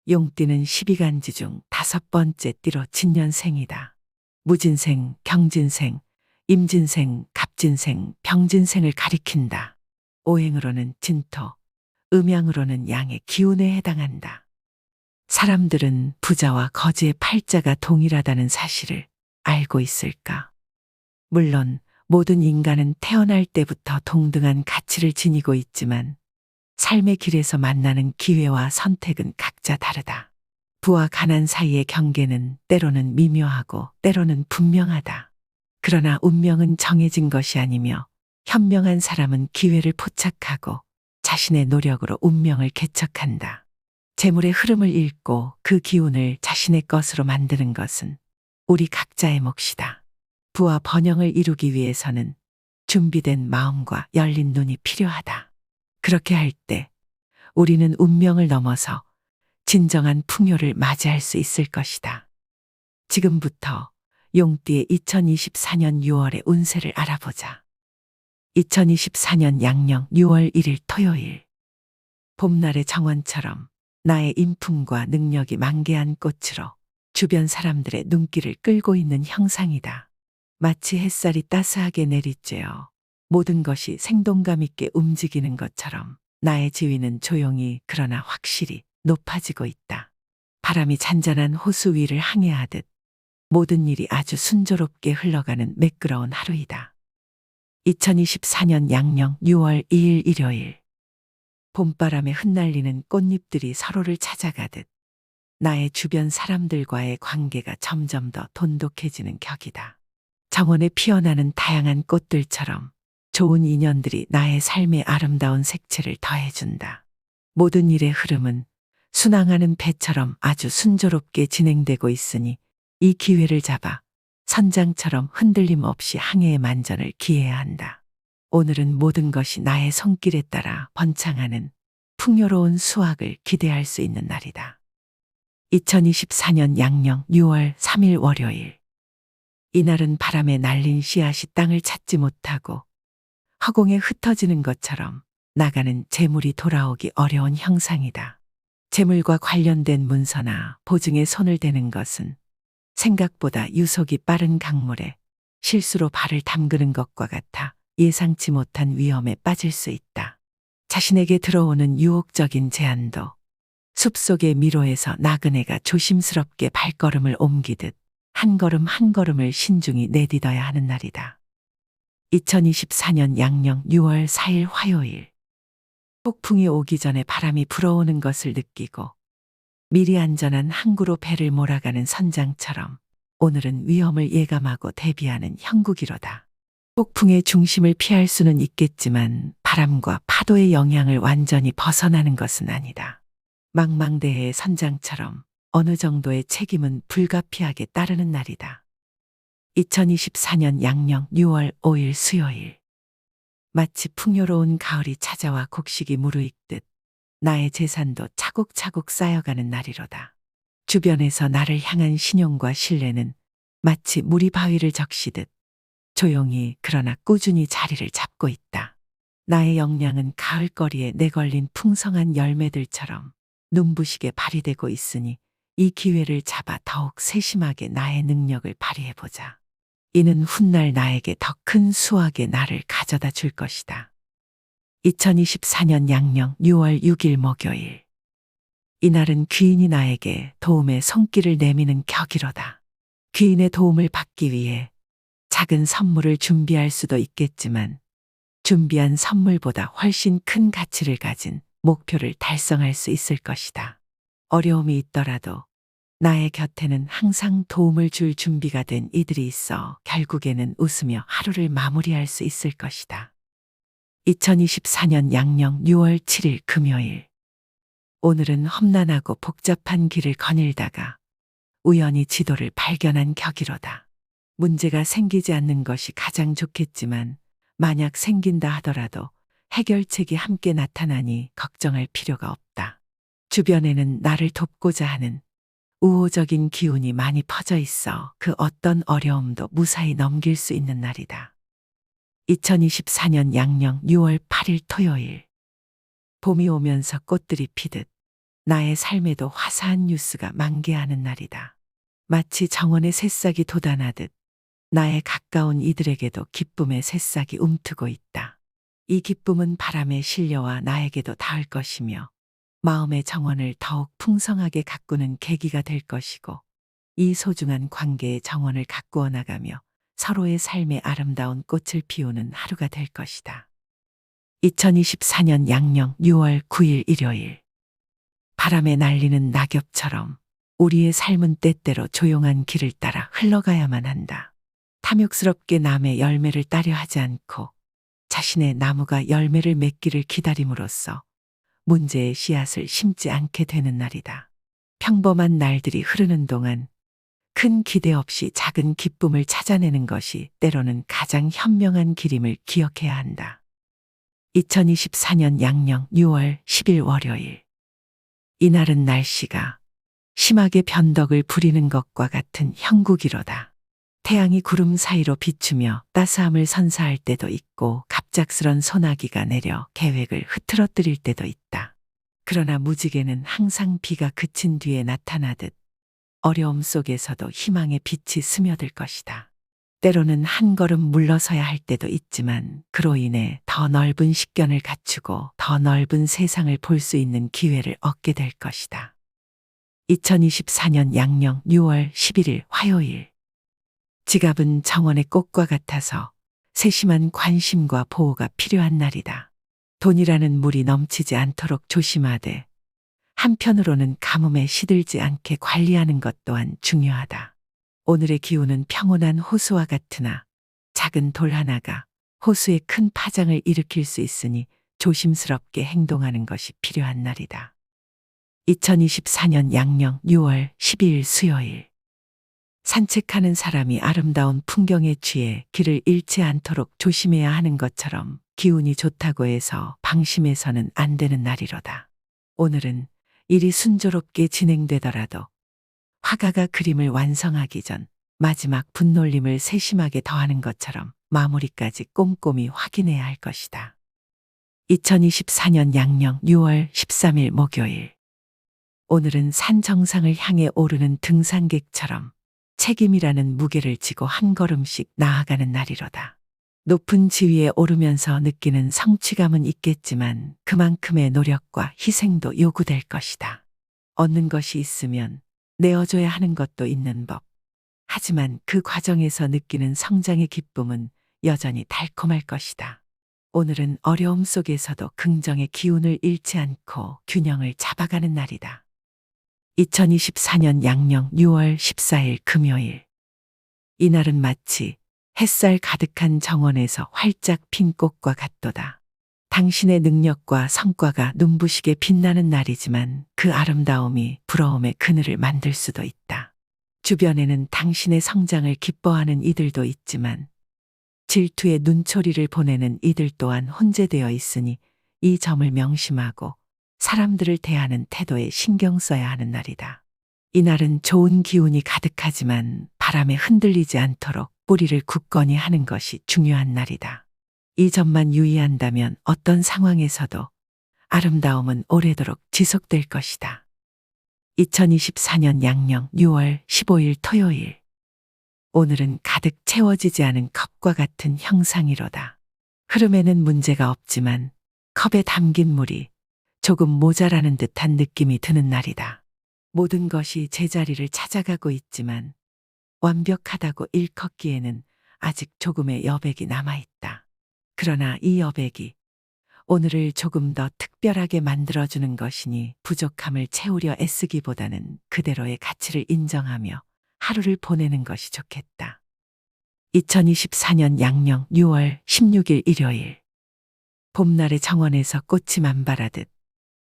용띠는 12간지 중 5번째 띠로 진년생이다. 무진생, 경진생, 임진생, 갑진생, 병진생을 가리킨다. 오행으로는 진토, 음양으로는 양의 기운에 해당한다. 사람들은 부자와 거지의 팔자가 동일하다는 사실을 알고 있을까? 물론 모든 인간은 태어날 때부터 동등한 가치를 지니고 있지만 삶의 길에서 만나는 기회와 선택은 각자 다르다. 부와 가난 사이의 경계는 때로는 미묘하고 때로는 분명하다. 그러나 운명은 정해진 것이 아니며 현명한 사람은 기회를 포착하고 자신의 노력으로 운명을 개척한다. 재물의 흐름을 읽고 그 기운을 자신의 것으로 만드는 것은 우리 각자의 몫이다. 부와 번영을 이루기 위해서는 준비된 마음과 열린 눈이 필요하다. 그렇게 할 때 우리는 운명을 넘어서 진정한 풍요를 맞이할 수 있을 것이다. 지금부터 용띠의 2024년 6월의 운세를 알아보자. 2024년 양력 6월 1일 토요일. 봄날의 정원처럼 나의 인품과 능력이 만개한 꽃으로 주변 사람들의 눈길을 끌고 있는 형상이다. 마치 햇살이 따스하게 내리쬐어 모든 것이 생동감 있게 움직이는 것처럼 나의 지위는 조용히 그러나 확실히 높아지고 있다. 바람이 잔잔한 호수 위를 항해하듯 모든 일이 아주 순조롭게 흘러가는 매끄러운 하루이다. 2024년 양력 6월 2일 일요일. 봄바람에 흩날리는 꽃잎들이 서로를 찾아가듯 나의 주변 사람들과의 관계가 점점 더 돈독해지는 격이다. 정원에 피어나는 다양한 꽃들처럼 좋은 인연들이 나의 삶의 아름다운 색채를 더해준다. 모든 일의 흐름은 순항하는 배처럼 아주 순조롭게 진행되고 있으니 이 기회를 잡아 선장처럼 흔들림 없이 항해의 만전을 기해야 한다. 오늘은 모든 것이 나의 손길에 따라 번창하는 풍요로운 수확을 기대할 수 있는 날이다. 2024년 양력 6월 3일 월요일. 이날은 바람에 날린 씨앗이 땅을 찾지 못하고 허공에 흩어지는 것처럼 나가는 재물이 돌아오기 어려운 형상이다. 재물과 관련된 문서나 보증에 손을 대는 것은 생각보다 유속이 빠른 강물에 실수로 발을 담그는 것과 같아 예상치 못한 위험에 빠질 수 있다. 자신에게 들어오는 유혹적인 제안도 숲속의 미로에서 나그네가 조심스럽게 발걸음을 옮기듯 한 걸음 한 걸음을 신중히 내딛어야 하는 날이다. 2024년 양력 6월 4일 화요일. 폭풍이 오기 전에 바람이 불어오는 것을 느끼고 미리 안전한 항구로 배를 몰아가는 선장처럼 오늘은 위험을 예감하고 대비하는 형국이로다. 폭풍의 중심을 피할 수는 있겠지만 바람과 파도의 영향을 완전히 벗어나는 것은 아니다. 망망대해의 선장처럼 어느 정도의 책임은 불가피하게 따르는 날이다. 2024년 양력 6월 5일 수요일. 마치 풍요로운 가을이 찾아와 곡식이 무르익듯 나의 재산도 차곡차곡 쌓여가는 날이로다. 주변에서 나를 향한 신용과 신뢰는 마치 물이 바위를 적시듯 조용히 그러나 꾸준히 자리를 잡고 있다. 나의 역량은 가을거리에 내걸린 풍성한 열매들처럼 눈부시게 발휘되고 있으니 이 기회를 잡아 더욱 세심하게 나의 능력을 발휘해보자. 이는 훗날 나에게 더 큰 수확의 날을 가져다 줄 것이다. 2024년 양력 6월 6일 목요일. 이날은 귀인이 나에게 도움의 손길을 내미는 격이로다. 귀인의 도움을 받기 위해 작은 선물을 준비할 수도 있겠지만 준비한 선물보다 훨씬 큰 가치를 가진 목표를 달성할 수 있을 것이다. 어려움이 있더라도 나의 곁에는 항상 도움을 줄 준비가 된 이들이 있어 결국에는 웃으며 하루를 마무리할 수 있을 것이다. 2024년 양력 6월 7일 금요일. 오늘은 험난하고 복잡한 길을 거닐다가 우연히 지도를 발견한 격이로다. 문제가 생기지 않는 것이 가장 좋겠지만 만약 생긴다 하더라도 해결책이 함께 나타나니 걱정할 필요가 없다. 주변에는 나를 돕고자 하는 우호적인 기운이 많이 퍼져 있어 그 어떤 어려움도 무사히 넘길 수 있는 날이다. 2024년 양력 6월 8일 토요일. 봄이 오면서 꽃들이 피듯 나의 삶에도 화사한 뉴스가 만개하는 날이다. 마치 정원의 새싹이 돋아나듯 나의 가까운 이들에게도 기쁨의 새싹이 움트고 있다. 이 기쁨은 바람에 실려와 나에게도 닿을 것이며 마음의 정원을 더욱 풍성하게 가꾸는 계기가 될 것이고 이 소중한 관계의 정원을 가꾸어 나가며 서로의 삶의 아름다운 꽃을 피우는 하루가 될 것이다. 2024년 양력 6월 9일 일요일. 바람에 날리는 낙엽처럼 우리의 삶은 때때로 조용한 길을 따라 흘러가야만 한다. 탐욕스럽게 남의 열매를 따려 하지 않고 자신의 나무가 열매를 맺기를 기다림으로써 문제의 씨앗을 심지 않게 되는 날이다. 평범한 날들이 흐르는 동안 큰 기대 없이 작은 기쁨을 찾아내는 것이 때로는 가장 현명한 길임을 기억해야 한다. 2024년 양력 6월 10일 월요일. 이날은 날씨가 심하게 변덕을 부리는 것과 같은 형국이로다. 태양이 구름 사이로 비추며 따스함을 선사할 때도 있고 갑작스런 소나기가 내려 계획을 흐트러뜨릴 때도 있다. 그러나 무지개는 항상 비가 그친 뒤에 나타나듯 어려움 속에서도 희망의 빛이 스며들 것이다. 때로는 한 걸음 물러서야 할 때도 있지만 그로 인해 더 넓은 식견을 갖추고 더 넓은 세상을 볼 수 있는 기회를 얻게 될 것이다. 2024년 양력 6월 11일 화요일. 지갑은 정원의 꽃과 같아서 세심한 관심과 보호가 필요한 날이다. 돈이라는 물이 넘치지 않도록 조심하되 한편으로는 가뭄에 시들지 않게 관리하는 것 또한 중요하다. 오늘의 기후는 평온한 호수와 같으나 작은 돌 하나가 호수에 큰 파장을 일으킬 수 있으니 조심스럽게 행동하는 것이 필요한 날이다. 2024년 양력 6월 12일 수요일. 산책하는 사람이 아름다운 풍경에 취해 길을 잃지 않도록 조심해야 하는 것처럼 기운이 좋다고 해서 방심해서는 안 되는 날이로다. 오늘은 일이 순조롭게 진행되더라도 화가가 그림을 완성하기 전 마지막 붓놀림을 세심하게 더하는 것처럼 마무리까지 꼼꼼히 확인해야 할 것이다. 2024년 양력 6월 13일 목요일. 오늘은 산 정상을 향해 오르는 등산객처럼 책임이라는 무게를 지고 한 걸음씩 나아가는 날이로다. 높은 지위에 오르면서 느끼는 성취감은 있겠지만 그만큼의 노력과 희생도 요구될 것이다. 얻는 것이 있으면 내어줘야 하는 것도 있는 법. 하지만 그 과정에서 느끼는 성장의 기쁨은 여전히 달콤할 것이다. 오늘은 어려움 속에서도 긍정의 기운을 잃지 않고 균형을 잡아가는 날이다. 2024년 양력 6월 14일 금요일. 이날은 마치 햇살 가득한 정원에서 활짝 핀 꽃과 같도다. 당신의 능력과 성과가 눈부시게 빛나는 날이지만 그 아름다움이 부러움의 그늘을 만들 수도 있다. 주변에는 당신의 성장을 기뻐하는 이들도 있지만 질투의 눈초리를 보내는 이들 또한 혼재되어 있으니 이 점을 명심하고 사람들을 대하는 태도에 신경 써야 하는 날이다. 이날은 좋은 기운이 가득하지만 바람에 흔들리지 않도록 뿌리를 굳건히 하는 것이 중요한 날이다. 이 점만 유의한다면 어떤 상황에서도 아름다움은 오래도록 지속될 것이다. 2024년 양력 6월 15일 토요일. 오늘은 가득 채워지지 않은 컵과 같은 형상이로다. 흐름에는 문제가 없지만 컵에 담긴 물이 조금 모자라는 듯한 느낌이 드는 날이다. 모든 것이 제자리를 찾아가고 있지만 완벽하다고 일컫기에는 아직 조금의 여백이 남아있다. 그러나 이 여백이 오늘을 조금 더 특별하게 만들어주는 것이니 부족함을 채우려 애쓰기보다는 그대로의 가치를 인정하며 하루를 보내는 것이 좋겠다. 2024년 양력 6월 16일 일요일. 봄날의 정원에서 꽃이 만발하듯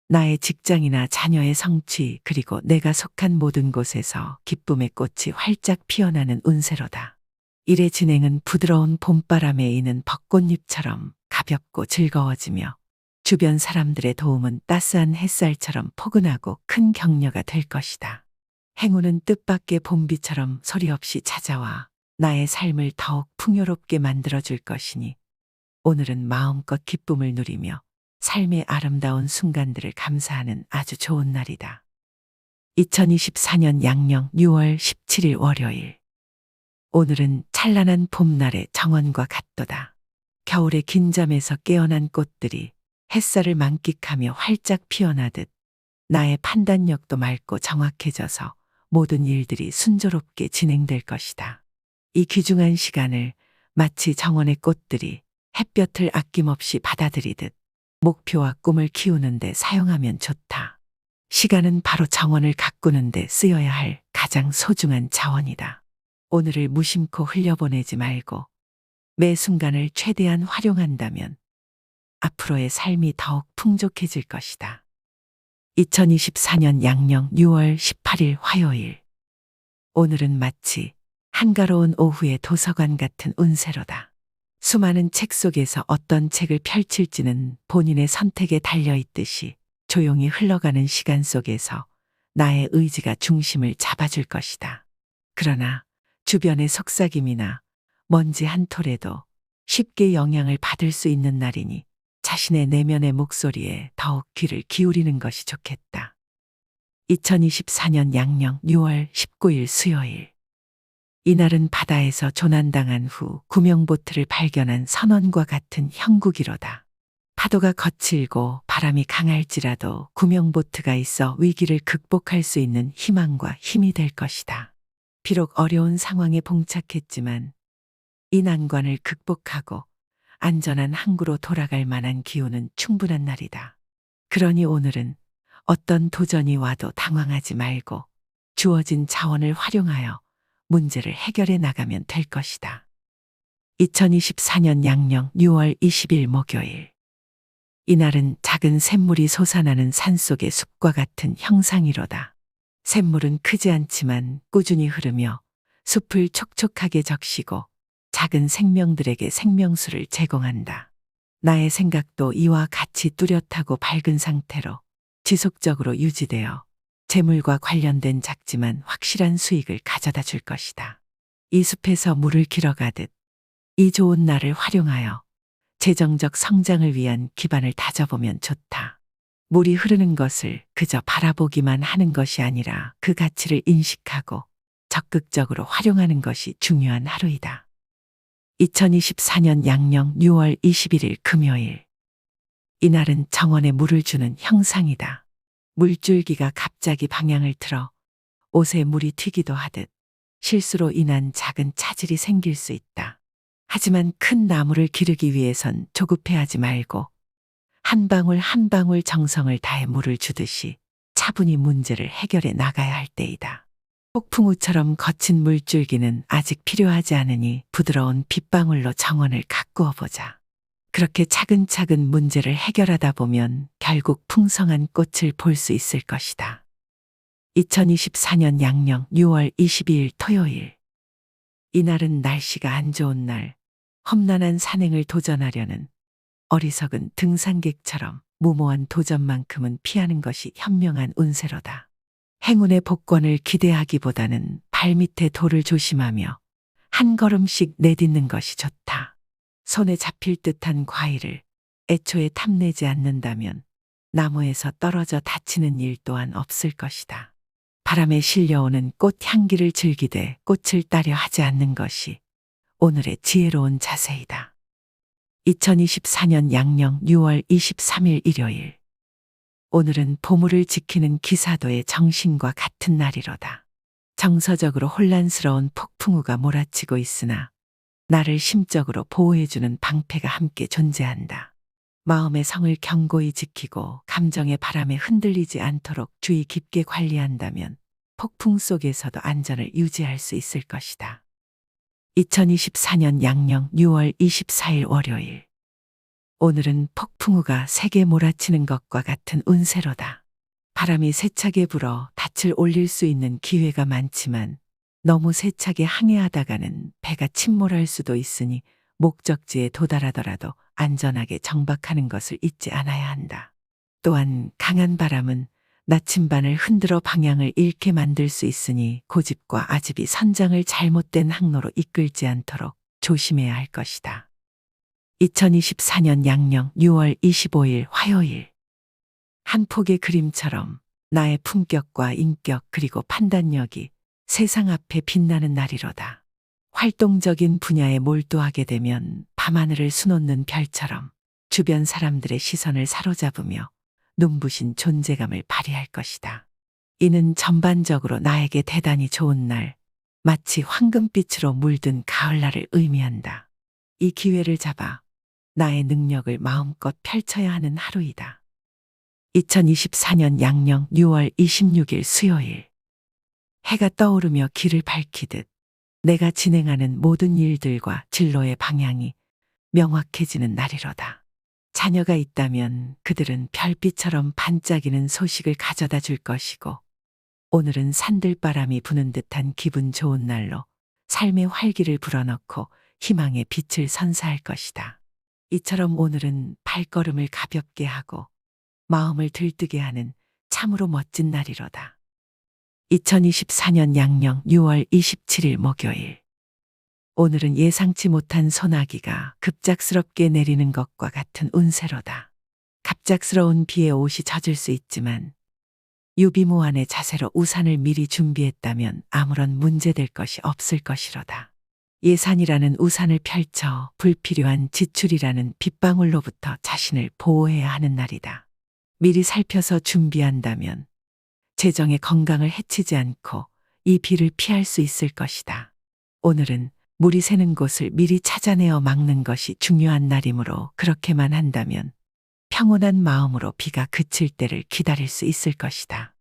나의 직장이나 자녀의 성취 그리고 내가 속한 모든 곳에서 기쁨의 꽃이 활짝 피어나는 운세로다. 일의 진행은 부드러운 봄바람에 이는 벚꽃잎처럼 가볍고 즐거워지며 주변 사람들의 도움은 따스한 햇살처럼 포근하고 큰 격려가 될 것이다. 행운은 뜻밖의 봄비처럼 소리 없이 찾아와 나의 삶을 더욱 풍요롭게 만들어줄 것이니 오늘은 마음껏 기쁨을 누리며 삶의 아름다운 순간들을 감사하는 아주 좋은 날이다. 2024년 양력 6월 17일 월요일. 오늘은 찬란한 봄날의 정원과 같도다. 겨울의 긴 잠에서 깨어난 꽃들이 햇살을 만끽하며 활짝 피어나듯 나의 판단력도 맑고 정확해져서 모든 일들이 순조롭게 진행될 것이다. 이 귀중한 시간을 마치 정원의 꽃들이 햇볕을 아낌없이 받아들이듯 목표와 꿈을 키우는 데 사용하면 좋다. 시간은 바로 정원을 가꾸는 데 쓰여야 할 가장 소중한 자원이다. 오늘을 무심코 흘려보내지 말고 매 순간을 최대한 활용한다면 앞으로의 삶이 더욱 풍족해질 것이다. 2024년 양력 6월 18일 화요일. 오늘은 마치 한가로운 오후의 도서관 같은 운세로다. 수많은 책 속에서 어떤 책을 펼칠지는 본인의 선택에 달려 있듯이 조용히 흘러가는 시간 속에서 나의 의지가 중심을 잡아줄 것이다. 그러나 주변의 속삭임이나 먼지 한 톨에도 쉽게 영향을 받을 수 있는 날이니 자신의 내면의 목소리에 더욱 귀를 기울이는 것이 좋겠다. 2024년 양력 6월 19일 수요일. 이날은 바다에서 조난당한 후 구명보트를 발견한 선원과 같은 형국이로다. 파도가 거칠고 바람이 강할지라도 구명보트가 있어 위기를 극복할 수 있는 희망과 힘이 될 것이다. 비록 어려운 상황에 봉착했지만 이 난관을 극복하고 안전한 항구로 돌아갈 만한 기운은 충분한 날이다. 그러니 오늘은 어떤 도전이 와도 당황하지 말고 주어진 자원을 활용하여 문제를 해결해 나가면 될 것이다. 2024년 양력 6월 20일 목요일. 이날은 작은 샘물이 솟아나는 산속의 숲과 같은 형상이로다. 샘물은 크지 않지만 꾸준히 흐르며 숲을 촉촉하게 적시고 작은 생명들에게 생명수를 제공한다. 나의 생각도 이와 같이 뚜렷하고 밝은 상태로 지속적으로 유지되어 재물과 관련된 작지만 확실한 수익을 가져다 줄 것이다. 이 숲에서 물을 길어가듯 이 좋은 날을 활용하여 재정적 성장을 위한 기반을 다져보면 좋다. 물이 흐르는 것을 그저 바라보기만 하는 것이 아니라 그 가치를 인식하고 적극적으로 활용하는 것이 중요한 하루이다. 2024년 양력 6월 21일 금요일. 이날은 정원에 물을 주는 형상이다. 물줄기가 갑자기 방향을 틀어 옷에 물이 튀기도 하듯 실수로 인한 작은 차질이 생길 수 있다. 하지만 큰 나무를 기르기 위해선 조급해하지 말고 한 방울 한 방울 정성을 다해 물을 주듯이 차분히 문제를 해결해 나가야 할 때이다. 폭풍우처럼 거친 물줄기는 아직 필요하지 않으니 부드러운 빗방울로 정원을 가꾸어 보자. 그렇게 차근차근 문제를 해결하다 보면 결국 풍성한 꽃을 볼 수 있을 것이다. 2024년 양력 6월 22일 토요일. 이날은 날씨가 안 좋은 날, 험난한 산행을 도전하려는 어리석은 등산객처럼 무모한 도전만큼은 피하는 것이 현명한 운세로다. 행운의 복권을 기대하기보다는 발밑에 돌을 조심하며 한 걸음씩 내딛는 것이 좋다. 손에 잡힐 듯한 과일을 애초에 탐내지 않는다면 나무에서 떨어져 다치는 일 또한 없을 것이다. 바람에 실려오는 꽃 향기를 즐기되 꽃을 따려 하지 않는 것이 오늘의 지혜로운 자세이다. 2024년 양력 6월 23일 일요일. 오늘은 보물을 지키는 기사도의 정신과 같은 날이로다. 정서적으로 혼란스러운 폭풍우가 몰아치고 있으나 나를 심적으로 보호해주는 방패가 함께 존재한다. 마음의 성을 견고히 지키고 감정의 바람에 흔들리지 않도록 주의 깊게 관리한다면 폭풍 속에서도 안전을 유지할 수 있을 것이다. 2024년 양력 6월 24일 월요일. 오늘은 폭풍우가 세게 몰아치는 것과 같은 운세로다. 바람이 세차게 불어 닻을 올릴 수 있는 기회가 많지만 너무 세차게 항해하다가는 배가 침몰할 수도 있으니 목적지에 도달하더라도 안전하게 정박하는 것을 잊지 않아야 한다. 또한 강한 바람은 나침반을 흔들어 방향을 잃게 만들 수 있으니 고집과 아집이 선장을 잘못된 항로로 이끌지 않도록 조심해야 할 것이다. 2024년 양력 6월 25일 화요일. 한 폭의 그림처럼 나의 품격과 인격 그리고 판단력이 세상 앞에 빛나는 날이로다. 활동적인 분야에 몰두하게 되면 밤하늘을 수놓는 별처럼 주변 사람들의 시선을 사로잡으며 눈부신 존재감을 발휘할 것이다. 이는 전반적으로 나에게 대단히 좋은 날, 마치 황금빛으로 물든 가을날을 의미한다. 이 기회를 잡아 나의 능력을 마음껏 펼쳐야 하는 하루이다. 2024년 양력 6월 26일 수요일. 해가 떠오르며 길을 밝히듯 내가 진행하는 모든 일들과 진로의 방향이 명확해지는 날이로다. 자녀가 있다면 그들은 별빛처럼 반짝이는 소식을 가져다 줄 것이고, 오늘은 산들바람이 부는 듯한 기분 좋은 날로 삶의 활기를 불어넣고 희망의 빛을 선사할 것이다. 이처럼 오늘은 발걸음을 가볍게 하고 마음을 들뜨게 하는 참으로 멋진 날이로다. 2024년 양력 6월 27일 목요일. 오늘은 예상치 못한 소나기가 급작스럽게 내리는 것과 같은 운세로다. 갑작스러운 비에 옷이 젖을 수 있지만 유비무환의 자세로 우산을 미리 준비했다면 아무런 문제될 것이 없을 것이로다. 예산이라는 우산을 펼쳐 불필요한 지출이라는 빗방울로부터 자신을 보호해야 하는 날이다. 미리 살펴서 준비한다면 재정의 건강을 해치지 않고 이 비를 피할 수 있을 것이다. 오늘은 물이 새는 곳을 미리 찾아내어 막는 것이 중요한 날이므로 그렇게만 한다면 평온한 마음으로 비가 그칠 때를 기다릴 수 있을 것이다.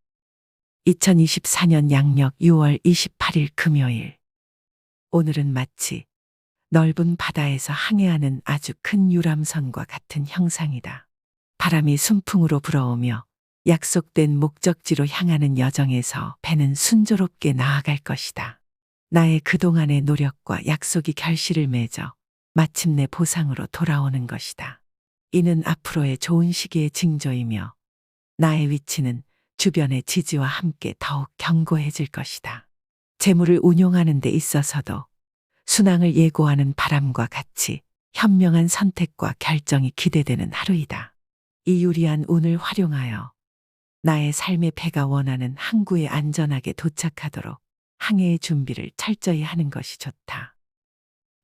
2024년 양력 6월 28일 금요일. 오늘은 마치 넓은 바다에서 항해하는 아주 큰 유람선과 같은 형상이다. 바람이 순풍으로 불어오며 약속된 목적지로 향하는 여정에서 배는 순조롭게 나아갈 것이다. 나의 그동안의 노력과 약속이 결실을 맺어 마침내 보상으로 돌아오는 것이다. 이는 앞으로의 좋은 시기의 징조이며 나의 위치는 주변의 지지와 함께 더욱 견고해질 것이다. 재물을 운용하는 데 있어서도 순항을 예고하는 바람과 같이 현명한 선택과 결정이 기대되는 하루이다. 이 유리한 운을 활용하여 나의 삶의 배가 원하는 항구에 안전하게 도착하도록 항해의 준비를 철저히 하는 것이 좋다.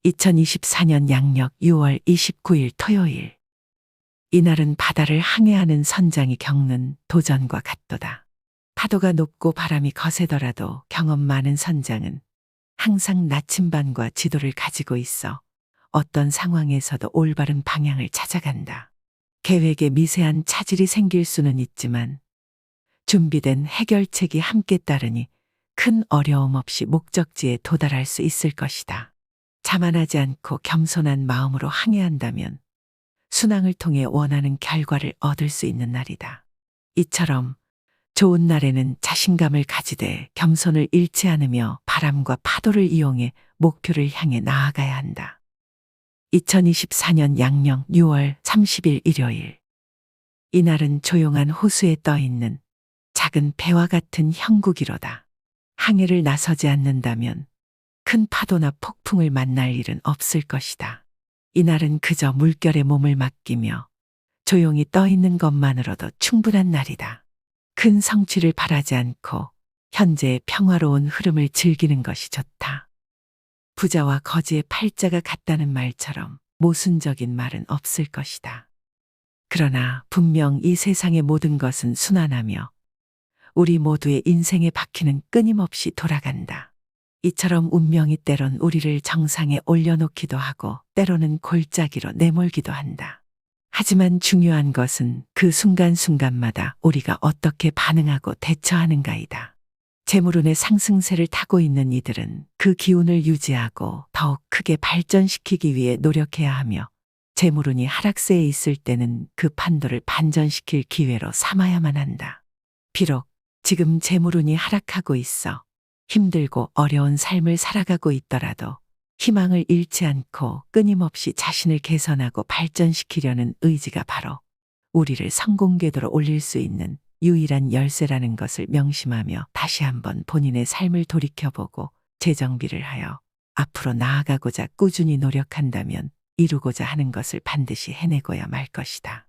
2024년 양력 6월 29일 토요일. 이날은 바다를 항해하는 선장이 겪는 도전과 같도다. 파도가 높고 바람이 거세더라도 경험 많은 선장은 항상 나침반과 지도를 가지고 있어 어떤 상황에서도 올바른 방향을 찾아간다. 계획에 미세한 차질이 생길 수는 있지만 준비된 해결책이 함께 따르니 큰 어려움 없이 목적지에 도달할 수 있을 것이다. 자만하지 않고 겸손한 마음으로 항해한다면 순항을 통해 원하는 결과를 얻을 수 있는 날이다. 이처럼 좋은 날에는 자신감을 가지되 겸손을 잃지 않으며 바람과 파도를 이용해 목표를 향해 나아가야 한다. 2024년 양력 6월 30일 일요일. 이날은 조용한 호수에 떠있는 작은 배와 같은 형국이로다. 항해를 나서지 않는다면 큰 파도나 폭풍을 만날 일은 없을 것이다. 이날은 그저 물결에 몸을 맡기며 조용히 떠있는 것만으로도 충분한 날이다. 큰 성취를 바라지 않고 현재의 평화로운 흐름을 즐기는 것이 좋다. 부자와 거지의 팔자가 같다는 말처럼 모순적인 말은 없을 것이다. 그러나 분명 이 세상의 모든 것은 순환하며 우리 모두의 인생의 바퀴는 끊임없이 돌아간다. 이처럼 운명이 때론 우리를 정상에 올려놓기도 하고 때로는 골짜기로 내몰기도 한다. 하지만 중요한 것은 그 순간순간마다 우리가 어떻게 반응하고 대처하는가이다. 재물운의 상승세를 타고 있는 이들은 그 기운을 유지하고 더욱 크게 발전시키기 위해 노력해야 하며 재물운이 하락세에 있을 때는 그 판도를 반전시킬 기회로 삼아야만 한다. 비록 지금 재물운이 하락하고 있어 힘들고 어려운 삶을 살아가고 있더라도 희망을 잃지 않고 끊임없이 자신을 개선하고 발전시키려는 의지가 바로 우리를 성공 궤도로 올릴 수 있는 유일한 열쇠라는 것을 명심하며 다시 한번 본인의 삶을 돌이켜보고 재정비를 하여 앞으로 나아가고자 꾸준히 노력한다면 이루고자 하는 것을 반드시 해내고야 말 것이다.